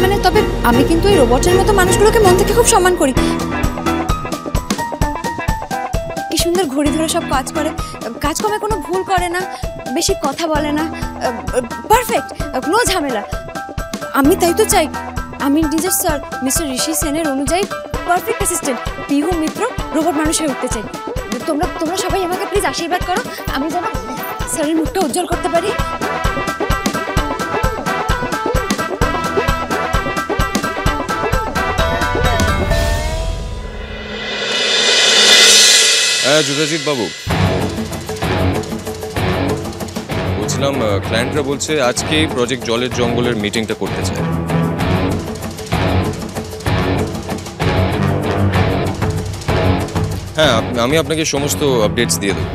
মানে তবে আমি কিন্তু এই রোবটের মতো মানুষগুলোকে মন থেকে খুব সম্মান করি। কি সুন্দর ঘড়ি ধরে সব কাজ করে, কাজকর্মে কোনো ভুল করে না, বেশি কথা বলে না, পারফেক্ট, কোনো ঝামেলা। আমি তাই তো চাই, আমি নিজের স্যার মিস্টার ঋষি সেনের অনুযায়ী পারফেক্ট অ্যাসিস্ট্যান্ট পিহু মিত্র রোবট মানুষ হয়ে উঠতে চাই। তোমরা সবাই আমাকে প্লিজ আশীর্বাদ করো, আমি যেন স্যারের মুখটা উজ্জ্বল করতে পারি। হ্যাঁ যুধাজিৎ বাবু, বলছিলাম ক্লায়েন্টরা বলছে আজকে প্রজেক্ট জলের জঙ্গলের মিটিংটা করতে চায়। হ্যাঁ, আমি আপনাকে সমস্ত আপডেটস দিয়ে দেবো।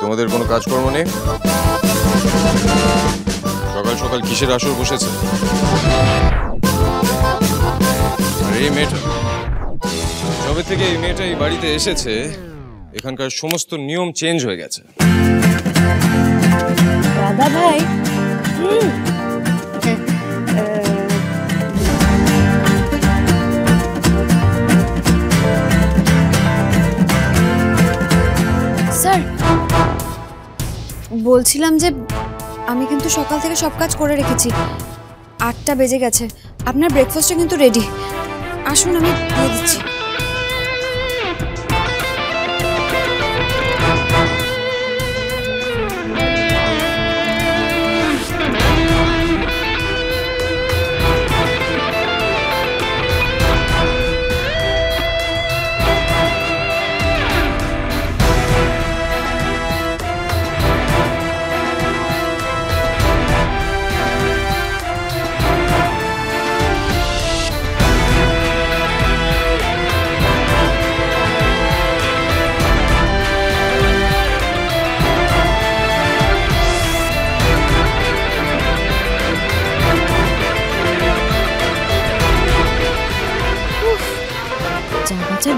তোমাদের কোনো কাজকর্ম নেই? সকাল সকাল কিসের আসর বসেছে? আর এই মেয়েটা, যবে থেকে এই মেয়েটা এই বাড়িতে এসেছে এখানকার সমস্ত নিয়ম চেঞ্জ হয়ে গেছে। দাদা ভাই, স্যার বলছিলাম যে আমি কিন্তু সকাল থেকে সব কাজ করে রেখেছি, 8টা বেজে গেছে, আপনার ব্রেকফাস্টটা কিন্তু রেডি, আসুন আমি দিয়ে দিচ্ছি।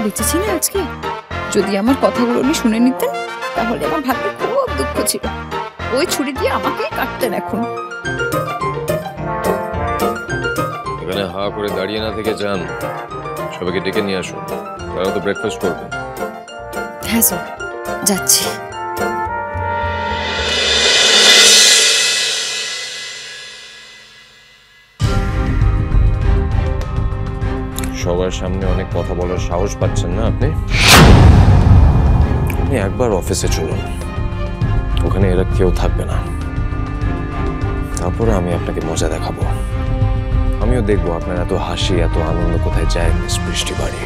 বেঁচেছি না আজকে, যদি আমার কথাগুলো উনি শুনে নিতেন তাহলে আমার ভাগ্যে খুব দুঃখ ছিল, ওই ছুরি দিয়ে আমাকে কাটতেন। এখন এখানে হা করে দাঁড়িয়ে না থেকে যান, সবাইকে ডেকে নিয়ে আসুন, তারা তো ব্রেকফাস্ট করবে। হ্যাঁ স্যার, যাচ্ছি। সবার সামনে অনেক কথা বলার সাহস পাচ্ছেন না আপনি? আপনি একবার অফিসে চলুন, ওখানে এরা কেউ থাকবে না, তারপরে আমি আপনাকে মজা দেখাবো। আমিও দেখবো আপনার এত হাসি এত আনন্দ কোথায় যায় মিস বৃষ্টি বাড়ি।